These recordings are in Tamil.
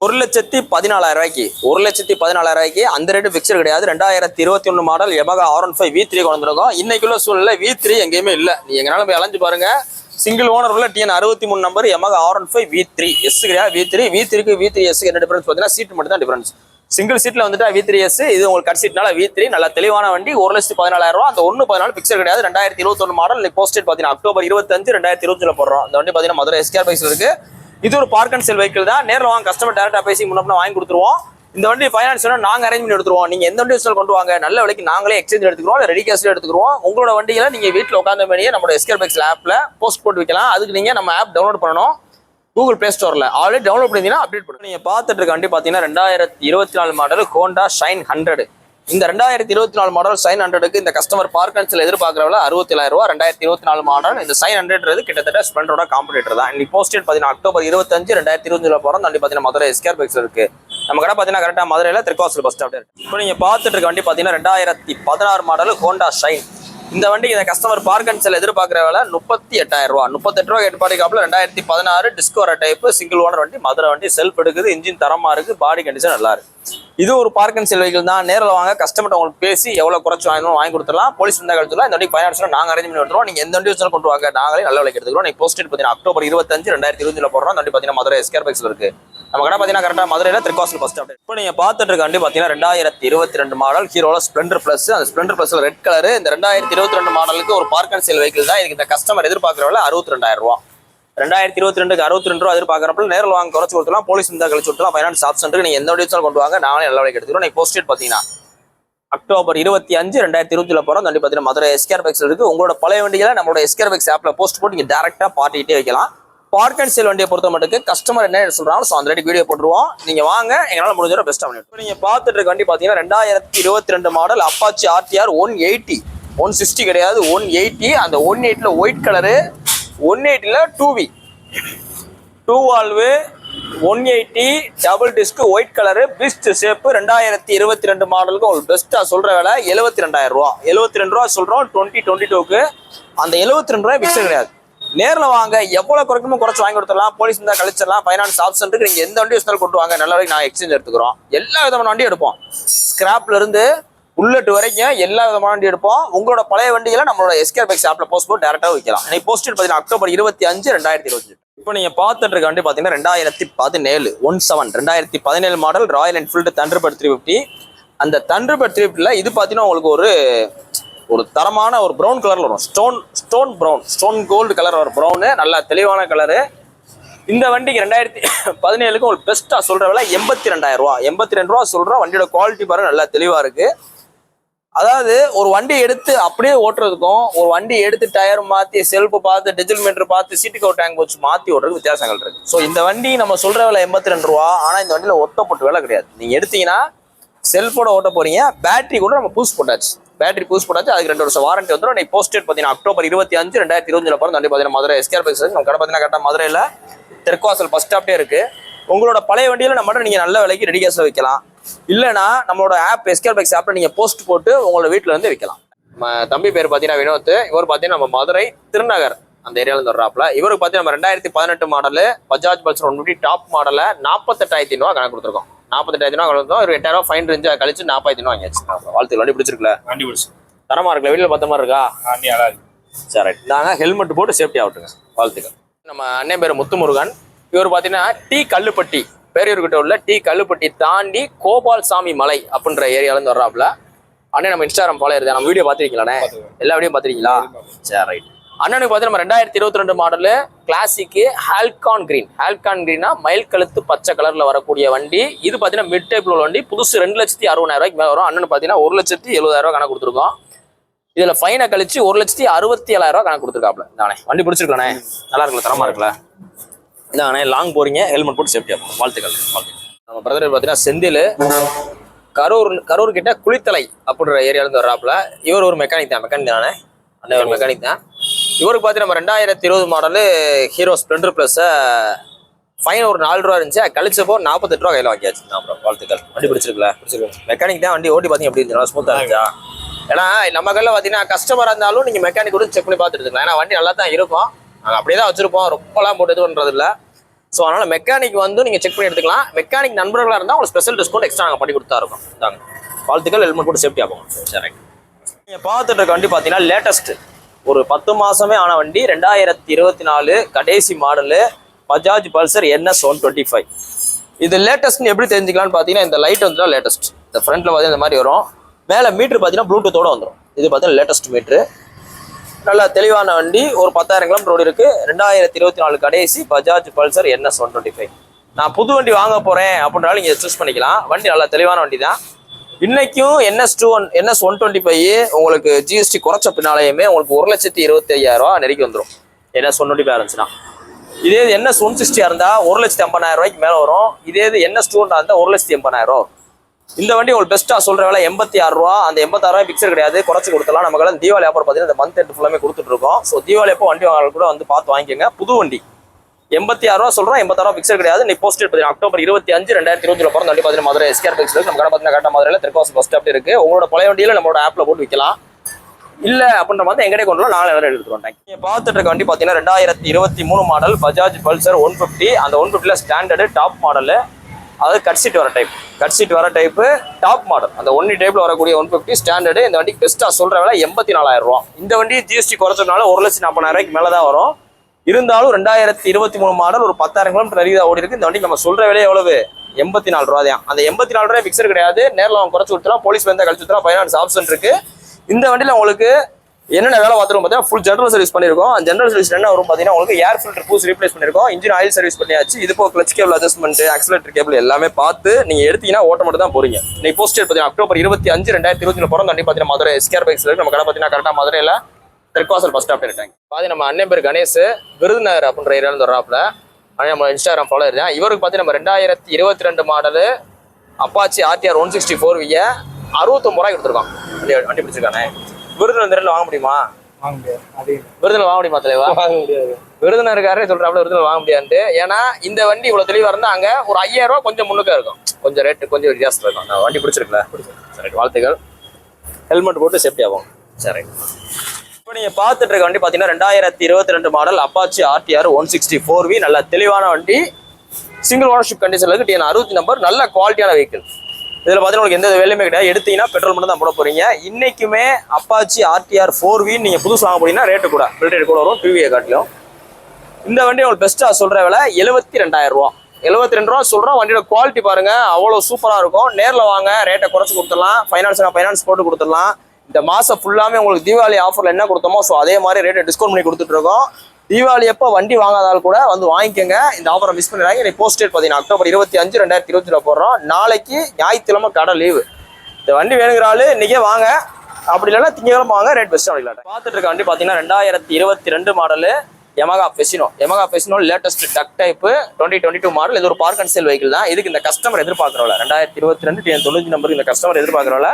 1,14,000 1,14,000 அந்த ரேட்டு ஃபிக்ஸட் கிடையாது. 2021 மாடல் Yamaha R15 V3 கொண்டு வந்திருக்கோம். இன்னைக்குள்ள சூழ்நிலை V3 எங்கேயுமே இல்லை. நீ எங்கனாலும் போய் அலைஞ்சு பாருங்க. சிங்கிள் ஓனர் உள்ள TN 63 number Yamaha R15 V3 S கிடையாது. V3க்கு V3S என்ன டிஃபரன்ஸ் பார்த்தீங்கன்னா சீட் மட்டும் தான் டிஃபரன்ஸ். சிங்கிள் சீட்ல வந்துட்டு V3S, இது உங்களுக்கு கட் சீட்னால V3. நல்ல தெளிவான வண்டி. 1,14,000. அந்த 1,14 பிக்சர் கிடையாது. 2021 மாடல். இன்னைக்கு போஸ்டேட் பார்த்தீங்கன்னா அக்டோபர் 25 2020 போடுறோம். இந்த வண்டி பார்த்தீங்கன்னா மதுரை SKR பைக்ஸ் இருக்கு. இது ஒரு பார்க் அண்ட் செல் வெஹிக்கிள் தான். நேரில் வாங்க, கஸ்டமர் டேரக்டா பேசி முன்னே வாங்கி கொடுத்துருவோம். இந்த வண்டி ஃபைனான்ஸ் நாங்கள் அரேஞ்ச் பண்ணி எடுத்துருவோம். நீங்க எந்த வண்டி கொண்டு வாங்க, நல்ல விலைக்கு நாங்களே எக்ஸ்சேஞ்ச் எடுத்துக்கிறோம், ரெடி கேஷ்ல எடுத்துக்கிறோம். உங்களோட வண்டிகளை நீங்க வீட்டில் உட்காந்த மாதிரியே நம்ம SKR பைக்ஸ் ஆப்ல போஸ்ட் போட்டு வைக்கலாம். அதுக்கு நீங்க நம்ம ஆப் டவுன்லோட் பண்ணணும். கூகுள் பிளே ஸ்டோர்ல ஆல்ரெடி டவுன்லோட் பண்ணிங்கன்னா அப்டேட் பண்ணுங்க. நீங்க பார்த்துட்டு இருக்க வண்டி பார்த்தீங்கன்னா 2024 மாடல் ஹோண்டா ஷைன் 100. இந்த 2024 மாடல் ஷைன் 100க்கு இந்த கஸ்டமர் பார்க் அண்ட் செல் எதிர்பார்க்கறவல 67,000. 2024 மாடல் இந்த ஷைன் 100 கிட்டத்தட்ட ஸ்ப்ளெண்டரோட காம்படிட்டர் தான். இன்னைக்கு போஸ்டேட் பார்த்தீங்கன்னா அக்டோபர் 25 2020 போறோம். தண்டி பார்த்தீங்கன்னா மதுரை SKR பைக்ஸ் இருக்கு. நம்ம கடை பார்த்தீங்கன்னா கரெக்டாக மதுரையில் திருக்கோசில் பஸ் ஸ்டாப்ல இருக்கு. இப்போ நீங்க பார்த்துட்டு இருக்க வண்டி பார்த்தீங்கன்னா 2016 மாடல் ஹோண்டா ஷைன். இந்த வண்டி இந்த கஸ்டமர் பார்க் அண்ட் செல் எதிர்பார்க்குற வேலை 38,000. 38,000 எட்டு காப்பில் 2016 டிஸ்கோர டைப் சிங்கிள் ஓனர் வண்டி, மதுரை வண்டி, செல்ஃப் எடுக்குது, இன்ஜின் தரமா இருக்கு, பாடி கண்டிஷன் நல்லா இருக்கு. இது ஒரு பார்க் அண்ட் செல் வெஹிக்கிள் தான். நேரில் வாங்க, கஸ்டமர் உங்களுக்கு பேசி எவ்வளவு குறைச்சு வாங்கி கொடுத்துடலாம். போலீஸ் வந்தா கழிச்சுலாம் இந்த வண்டி ஃபைனான்ஸ் நாங்கள் அரேஞ்ச் பண்ணி எடுத்துருவோம். நீங்க எந்த வண்டி வச்சாலும் கொண்டு வாங்க, நாங்களே நல்ல விலைக்கு எடுத்துக்கிறோம். நீங்க போஸ்டேட் பார்த்தீங்கன்னா அக்டோபர் 25 2020 போடுறோம். அந்த வண்டி பார்த்தீங்கன்னா மதுரை SKR பைக்ஸ்ல இருக்கு. நம்ம கடை பார்த்தீங்கன்னா கரெக்டாக மதுரையில் திருக்கோசில் பஸ் ஸ்டாப். இப்போ நீங்க பார்த்துட்டு இருக்க வண்டி பார்த்தீங்கன்னா 2022 மாடல் ஹீரோல ஸ்ப்ளெண்டர் பிளஸ். அந்த ஸ்ப்ளெண்டர் பிளஸ்ல ரெட் கலர். இந்த 2022 மாடலுக்கு ஒரு பார்க் அண்ட் செல் வெஹிக்கிள் தான். இதுக்கு இந்த கஸ்டமர் எதிர்பார்க்குறவல 62,000. 2022க்கு 62 ரூபா எதிர்பார்க்குறப்ப நேரில் வாங்க குறைச்சு கொடுத்துலாம். போலீஸ் இருந்தால் கழிச்சு கொடுத்துலாம். ஃபைனான்ஸ் ஆப்ஷன் இருக்கு. நீங்க எந்த வண்டி கொண்டு வாங்க, நாங்களே நல்ல விலைக்கு எடுத்துக்கிறோம். நீங்க போஸ்டேட் பார்த்தீங்கன்னா அக்டோபர் 25 2020 போறோம். தண்டி பார்த்தீங்கன்னா மதுரை SKR பைக்ஸ் இருக்கு. உங்களோட பழைய வண்டிகளை நம்மளோட SKR பைக்ஸ் ஆப்ல போஸ்ட் போட்டு நீங்க டேரக்டா பாட்டிக்கிட்டே வைக்கலாம். பார்க் அண்ட் செல் வண்டியை பொறுத்த மட்டும் கஸ்டமர் என்ன சொல்றாங்க ஸோ அந்த ரெடி வீடியோ போட்டுருவோம். நீங்க வாங்க, எங்களால் முடிஞ்ச பெஸ்ட்டாக பண்ணி. நீங்க பார்த்துட்டு இருக்க வண்டி பார்த்தீங்கன்னா 2022 மாடல் அப்பாச்சி RTR 180. 160 கிடையாது, 180. அந்த 180ல ஒயிட் கலரு, 180ல 2V 2 valve, 180 double disc, white colour, பிஸ்ட் ஷேப். 2022 மாடலுக்கு ஒரு பெஸ்டா சொல்ற வேலை 72,000 72 ரூபா சொல்றோம். 2022க்கு அந்த 72 ரூபாய் பிக்சர் கிடையாது. நேரில் வாங்க, எவ்வளவு குறைக்குமோ குறைச்சு வாங்கி கொடுத்துடலாம். போலீஸ் இருந்தால் கழிச்சிடலாம். ஃபைனான்ஸ் ஆப்ஷன் இருக்கு. நீங்க எந்த வண்டி வச்சாலும் கொண்டு வாங்க, நல்ல வரைக்கும் நான் எக்ஸ்சேஞ்ச் எடுத்துக்கிறோம். எல்லா விதமான வண்டி எடுப்போம். ஸ்கிராப்ல இருந்து புல்லட் வரைக்கும் எல்லா விதமான வண்டி எடுப்போம். உங்களோட பழைய வண்டிகளை நம்மளோட SKR பைக்ஸ் ஆப்ல போஸ்ட் போட்டு டேரக்டா வைக்கலாம். இன்னைக்கு போஸ்டேட் பார்த்தீங்கன்னா அக்டோபர் 25 2020. இப்போ நீங்க பார்த்துட்டு இருக்க வண்டி பார்த்தீங்கன்னா 2017 2017 மாடல் ராயல் என்ஃபீல்டு தண்டர்பர்ட் 350. அந்த தண்டர்பர்ட் 350ல இது பார்த்தீங்கன்னா உங்களுக்கு ஒரு தரமான ஒரு ப்ரௌன் கலர்ல வரும். Stone brown, stone gold colour ஒரு ப்ரௌனு, நல்ல தெளிவான கலரு. இந்த வண்டிக்கு 2017க்கு ஒரு பெஸ்டா சொல்ற விலை 82,000. 82 ரூபா சொல்றோம். வண்டியோட குவாலிட்டி பாருங்க, நல்லா தெளிவா இருக்கு. அதாவது ஒரு வண்டி எடுத்து அப்படியே ஓட்டுறதுக்கும், ஒரு வண்டி எடுத்து டயர் மாத்தி, செல்ஃப் பார்த்து, டீசல் மீட்டர் பார்த்து, சீட்டு கவர் டேங்க் வச்சு மாத்தி ஓட்டுறதுக்கு வித்தியாசங்கள் இருக்கு. ஸோ இந்த வண்டி நம்ம சொல்ற விலை 82 ரூபா. ஆனா இந்த வண்டியில ஒட்டப்பட்டு விலை கிடையாது. நீங்க எடுத்தீங்கன்னா செல்ஃபோட ஓட்ட போறீங்க. பேட்டரி கூட நம்ம புதுசு போட்டாச்சு. அதுக்கு 2 வருஷம் வாரண்டி வந்துடும். நீ போஸ்டேட் பார்த்தீங்கன்னா அக்டோபர் 25 2020 போகிறோம். தண்டி பார்த்தீங்கன்னா மதுரை SKR பைக்ஸ் நம்ம கடை பார்த்தீங்கன்னா கரெக்டாக மதுரையில் திருக்கோசல் பஸ் ஸ்டாப்டே இருக்கு. உங்களோட பழைய வண்டியில நம்ம நீங்க நல்ல விலைக்கு ரெடி கேஷ்ல வைக்கலாம். இல்லைன்னா நம்மளோட ஆப் SKR பைக்ஸ் ஆப்ல நீங்க போஸ்ட் போட்டு உங்களோட வீட்டுல இருந்து வைக்கலாம். நம்ம தம்பி பேர் பார்த்தீங்கன்னா வினோத். இவர் பார்த்தீங்கன்னா நம்ம மதுரை திருநகர் அந்த ஏரியால இருந்து வர்றாப்ல. இவருக்கு பார்த்தீங்கன்னா நம்ம 2018 மாடலு பஜாஜ் பல்சர் 150 டாப் மாடல 48,000 ரூபா கணக்கு கொடுத்துருக்கோம். 48,000 ரூபா கொடுத்தோம். ஒரு 8,000 ஃபைன் இருந்துச்சு, கழிச்சு 40,000 வாங்கியாச்சு. வாழ்த்து. வண்டி பிடிச்சிருக்கல? வண்டி பிடிச்சி தரமா இருக்குல்ல? வீட்டில் பத்த மாதிரி இருக்கா? சரி, நாங்க ஹெல்மெட் போட்டு சேஃப்டி ஆகட்டுங்க. வாழ்த்துக்கள். நம்ம அண்ணன் பேர் முத்துமுருகன். இவர் பார்த்தீங்கன்னா T கல்லுப்பட்டி, பேரையூர்கிட்ட உள்ள T கல்லுப்பட்டி தாண்டி கோபால்சாமி மலை அப்படின்ற ஏரியால இருந்து வர்றாப்ல. அண்ணன் நம்ம இன்ஸ்டாகிராம் ஃபாலோ இருந்தா நம்ம வீடியோ பார்த்துருக்கீங்களாண்ணே? எல்லா வீடியோ பார்த்துருக்கீங்களா? சரி, ரைட். அண்ணனுக்கு பார்த்தீங்கன்னா நம்ம 2022 மாடலு கிளாசிக்கு ஹால்கான் கிரீனா மயில் கழுத்து பச்சை கலர்ல வரக்கூடிய வண்டி. இது பார்த்தீங்கன்னா மிட் டைப்ல உள்ள வண்டி. புதுசு 2,60,000 மேலே வரும். அண்ணன் பார்த்தீங்கன்னா 1,70,000 கணக்கு கொடுத்துருக்கோம். இதுல ஃபைனை கழிச்சு 1,67,000 கணக்கு கொடுத்துருக்காப்ல. தானே வண்டி பிடிச்சிருக்கானே? நல்லா இருக்குல்ல? தரமா இருக்குல்ல? இதானே லாங் போறீங்க, ஹெல்மெட் போட்டு சேஃப்டியா போகும். வாழ்த்துக்கள். நம்ம பிரதர் பார்த்தீங்கன்னா செந்தில், கரூர் கிட்ட குளித்தலை அப்படின்ற ஏரியால இருந்து வர்றாப்ல. இவர் ஒரு மெக்கானிக் தானே? அண்ணன் ஒரு மெக்கானிக் தான். இவருக்கு பார்த்தீங்கன்னா நம்ம 2020 model hero Splendor plus fine ஒரு 4 ரூபா இருந்துச்சு, கழிச்சப்போ 48 ரூபா கையில் வாங்கியாச்சு. அப்புறம் வாழ்த்துக்கள். வண்டி பிடிச்சிருக்கல? மெக்கானிக் தான். வண்டி ஓட்டி பார்த்தீங்க எப்படி இருந்துச்சு? ஸ்மூத்தாக இருந்துச்சா? ஏன்னா நம்ம கையில் பார்த்தீங்கன்னா கஸ்டமராக இருந்தாலும் நீங்கள் மெக்கானிக் கூட செக் பண்ணி பார்த்துட்டு இருக்கலாம். ஏன்னா வண்டி நல்லா தான் இருக்கும். நாங்கள் அப்படியே தான் வச்சிருப்போம். ரொம்பலாம் போட்டு இது பண்ணுறது இல்லை. ஸோ அதனால மெக்கானிக் வந்து நீங்கள் செக் பண்ணி எடுத்துக்கலாம். மெக்கானிக் நண்பர்களாக இருந்தால் உங்களுக்கு ஸ்பெஷல் டிஸ்கவுண்ட் எக்ஸ்ட்ரா நாங்கள் பண்ணி கொடுத்தா இருக்கோம். தாங்க வாழ்த்துக்கள். ஹெல்மெட் போட்டு சேஃப்டி ஆகும். சரி, நீங்கள் பார்த்துட்டு இருக்க வண்டி பார்த்தீங்கன்னா லேட்டஸ்ட் ஒரு 10 மாதமே ஆன வண்டி 2024 கடைசி மாடலு பஜாஜ் பல்சர் NS 125. இது லேட்டஸ்ட்னு எப்படி தெரிஞ்சுக்கலாம்னு பார்த்தீங்கன்னா இந்த லைட் வந்து லேட்டஸ்ட். இந்த ஃப்ரண்ட்டில் பார்த்தீங்கன்னா இந்த மாதிரி வரும். மேலே மீட்ரு பார்த்தீங்கன்னா ப்ளூடூத்தோடு வந்துடும். இது பார்த்தீங்கன்னா லேட்டஸ்ட் மீட்ரு. நல்லா தெளிவான வண்டி. ஒரு 10,000 கிலோமீட்டர் ரோடு இருக்குது. 2024 கடைசி பஜாஜ் பல்சர் NS 125. நான் புது வண்டி வாங்க போகிறேன் அப்படின்றாலும் நீங்கள் சூஸ் பண்ணிக்கலாம். வண்டி நல்லா தெளிவான வண்டி தான். இன்னைக்கும் NS 125 உங்களுக்கு GST குறைச்ச பின்னாலேயுமே உங்களுக்கு 1,25,000 நெருக்கி வந்துடும். NS 125 இருந்துச்சுன்னா. இதே இது NS 160 இருந்தால் 1,80,000 மேலே வரும். இதே இது NS 200 இருந்தால் 1,80,000. இந்த வண்டி உங்களுக்கு பெஸ்ட்டாக சொல்கிற வேலை 86 அந்த 86 பிக்சர் கிடையாது, குறைச்சி கொடுத்துலாம். நமக்கு தீபாவளி ஆஃபர் பார்த்தீங்கன்னா இந்த மந்த் எண்ட் ஃபுல்லாமே கொடுத்துட்ருக்கோம். ஸோ தீபாவளி அப்போ வண்டி வாங்க கூட வந்து பார்த்து வாங்கிக்கோங்க. புது வண்டி 86 சொல்கிறோம், 86 பிக்சர் கிடையாது. நீ போஸ்டர் பார்த்தீங்கன்னா அக்டோபர் 25, 2020 பிறந்த வண்டி பார்த்தீங்கன்னா மதுரை SKR பைக்ஸ் நம்ம கடை பார்த்தீங்கன்னா கரெக்டாக மதுரையில் தெற்காசி பஸ் ஸ்டாப் இருக்குது. உங்களோட பழைய வண்டியில் நம்மளோட ஆப்பில் போட்டு விற்கலாம். இல்லை அப்படின்ற மாதிரி எங்கடே கொண்டு வரலாம். 4 எடுத்துருவோம். நீங்கள் பார்த்துட்டு இருக்க வண்டி பார்த்தீங்கன்னா 2023 மாடல் பஜாஜ் பல்சர் 150. அந்த 150ல ஸ்டாண்டர்டு டாப் மாடலு, அதாவது கட் சீட் வர டைப்பு டாப் மாடல். அந்த ஒன்லி டைப்ல வரக்கூடிய 150 ஸ்டாண்டர்டு. இந்த வண்டிக்கு பெஸ்ட்டாக சொல்கிற விலை 84,000. இந்த வண்டி GST குறைச்சதுனால 1,40,000 மேலே தான் வரும். இருந்தாலும் 2023 மாடல் ஒரு 10,000 கிலோமீட்டர் நிறைய ஓடி இருக்கு. இந்த வண்டிக்கு நம்ம சொல்கிற விலை எவ்வளவு? 84 தான். அந்த 84 பிக்சர் கிடையாது. நேரில் அவங்க குறைச்சி கொடுத்துலாம், போலீஸ் வந்து கழிச்சு கொடுத்துலாம், ஃபைனான்ஸ் ஆப்ஷன் இருக்கு. இந்த வண்டியில் உங்களுக்கு என்னென்ன வேலை பார்த்துருவோம் பார்த்தீங்கன்னா ஃபுல் ஜென்ரல் சர்வீஸ் பண்ணியிருக்கோம். ஜென்ரல் சர்வீஸ் என்ன வரும் பார்த்தீங்கன்னா உங்களுக்கு ஏர் ஃபில்டர் பூஸ் ரீப்ளேஸ் பண்ணியிருக்கோம். இன்ஜின் ஆயில் சர்வீஸ் பண்ணியாச்சு. இது போக clutch cable adjustment, oscillator cable எல்லாமே பார்த்து நீங்கள் எடுத்தீங்கன்னா ஓட்ட மட்டும் தான் போறீங்க. நீங்கள் போஸ்டர் பார்த்தீங்கன்னா அக்டோபர் 25, 2020 பிறந்த வண்டி பார்த்தீங்கன்னா மதுரை SKR பைக்ஸ் நம்ம கடை பார்த்தீங்கன்னா கரெக்டாக மதுரையில் தெற்காசல் பஸ் ஸ்டாப் இருக்காங்க. பார்த்தீங்கன்னா நம்ம அண்ணன் பேர் கணேஷ், விருதுநகர் அப்படின்ற ஏரியாவில் வர்றாப்புல. ஆனால் நம்ம இன்ஸ்டாகிராம் ஃபாலோ இருக்கேன். இவருக்கு பார்த்தீங்கன்னா நம்ம 2022 மாடலு அப்பாச்சி RTR 164 69 கொடுத்துருக்கோம். வண்டி பிடிச்சிருக்கானே. விருதுநகரில் வாங்க முடியுமா? விருதுநகர் வாங்க முடியுமா தலைவா? வாங்க முடியாது. விருதுநகர்காரே சொல்றாப்புல விருதுநகர் வாங்க முடியாது. ஏன்னா இந்த வண்டி இவ்வளவு தெளிவா இருந்தா அங்க ஒரு 5,000 கொஞ்சம் முன்னுக்கா இருக்கும். கொஞ்சம் ரேட்டு கொஞ்சம் வித்தியாசம் இருக்கும். நான் வண்டி பிடிச்சிருக்கல. சரி, வாழ்த்துக்கள். ஹெல்மெட் போட்டு சேஃப்டி ஆகும். சரி, இப்போ நீங்க பார்த்துட்டு இருக்க வண்டி பாத்தீங்கன்னா 2022 மாடல் அப்பாச்சி RTR 164V. நல்ல தெளிவான வண்டி. சிங்கிள் ஓனர்ஷிப் கண்டிஷன்ல இருக்கு. TN 60 number. நல்ல குவாலிட்டியான வெஹிக்கிள். இதில் பார்த்தீங்கன்னா உங்களுக்கு எந்த வேலையுமே கிடையாது. எடுத்தீங்கன்னா பெட்ரோல் மட்டும் தான் போட போறீங்க. இன்னைக்குமே அப்பாச்சி RTR 4V நீங்கள் புதுசு வாங்க போனீங்கன்னா ரேட்டு கூட பில் ரேட் கூட வரும் டிவியை காட்டிலும். இந்த வண்டி உங்களுக்கு பெஸ்ட்டாக சொல்கிற விலை 72,000. 72 சொல்கிறோம். வண்டியோட குவாலிட்டி பாருங்க, அவ்வளோ சூப்பராக இருக்கும். நேரில் வாங்க, ரேட்டை குறைச்சி கொடுத்துடலாம். ஃபைனான்ஸ் போட்டு கொடுத்துடலாம். இந்த மாதம் ஃபுல்லாமே உங்களுக்கு தீபாவளி ஆஃபரில் என்ன கொடுத்தோமோ ஸோ அதே மாதிரி ரேட்டை டிஸ்கவுண்ட் பண்ணி கொடுத்துட்டு இருக்கோம். தீபாவளி அப்போ வண்டி வாங்காதால் கூட வந்து வாங்கிக்கோங்க. இந்த ஆஃபரை மிஸ் பண்ணிடுறாங்க. இன்னைக்கு போஸ்ட் டேட் பார்த்தீங்கன்னா அக்டோபர் 25, 2020 போடுறோம். நாளைக்கு ஞாயிற்றுக்கிழமை கடை லீவு. இந்த வண்டி வேணுங்கிற ஆளு இன்னைக்கே வாங்க, அப்படி இல்லைன்னா திங்கக்கிழமை வாங்க. ரேட் பெஸ்ட்டாக வாங்கிக்கலாம். பார்த்துட்டு இருக்க வண்டி பார்த்தீங்கன்னா 2022 மாடலு Yamaha Fesino லேட்டஸ்ட் டக் டைப்பு 2022 மாடல். இது ஒரு பார்க் அண்ட் சேல் வெஹிக்கிள் தான். இதுக்கு இந்த கஸ்டமர் எதிர்பார்க்குறோம்ல 2022 TN 90 நம்பருக்கு இந்த கஸ்டமர் எதிர்பார்க்குறோம்ல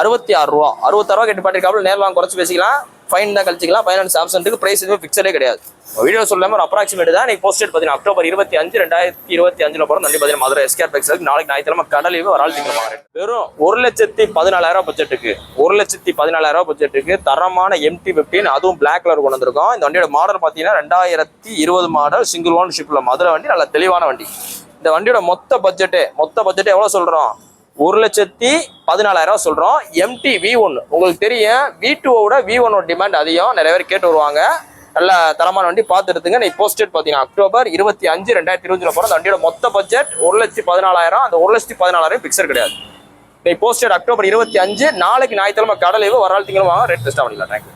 66 கேட்டு பாட்டிருக்காப்புல. நேரில் வாங்க குறைச்சி பேசிக்கலாம். ஃபைன் தான் கழிச்சிக்கலாம். ஃபைனான்ஸ் ஆப்ஷனுக்கு பிரைஸ் எதுவும் ஃபிக்ஸடே கிடையாது. வீடியோ சொல்லாமல் ஒரு அப்ராக்சிமேட் தான். நீ போஸ்டேட் பார்த்தீங்கன்னா அக்டோபர் 25, 2025 போகிற நன்றி பார்த்தீங்கன்னா மதுரை SKR பைக்ஸ். நாளைக்கு ஞாயிற்றுக்கிழமை கடலீவு ஒரு ஆள் திங்கமாக வெறும் 1,14,000 பட்ஜெட்டுக்கு 1,14,000 பட்ஜெட்டுக்கு தரமான MT-15 அதுவும் பிளாக் கலர் கொண்டு வந்திருக்கோம். இந்த வண்டியோட மாடல் பார்த்தீங்கன்னா 2020 மாடல் சிங்கிள் ஓனர்ஷிப்ல மதுரை வண்டி. நல்ல தெளிவான வண்டி. இந்த வண்டியோட மொத்த பட்ஜெட்டு எவ்வளோ சொல்கிறோம்? 1,14,000 சொல்றோம். MT V1 உங்களுக்கு தெரியும். V2-ஓட V1 டிமாண்ட் அதிகம். நிறைய பேர் கேட்டு வருவாங்க. நல்ல தரமான வண்டி பார்த்து எடுத்துங்க. நீ போஸ்டேட் பார்த்தீங்கன்னா அக்டோபர் 25, 2020 போகிற அந்த வண்டியோட மொத்த பட்ஜெட் 1,14,000. அந்த 1,14,000 பிக்சர் கிடையாது. நீ போஸ்டேட் அக்டோபர் 25. நாளைக்கு ஞாயிற்றுக்கிழமை கடை லீவு. வர நாள் திங்களும் வாங்க. ரேட் பெஸ்ட்டாக பண்ணிக்கலாம். தேங்க்யூ.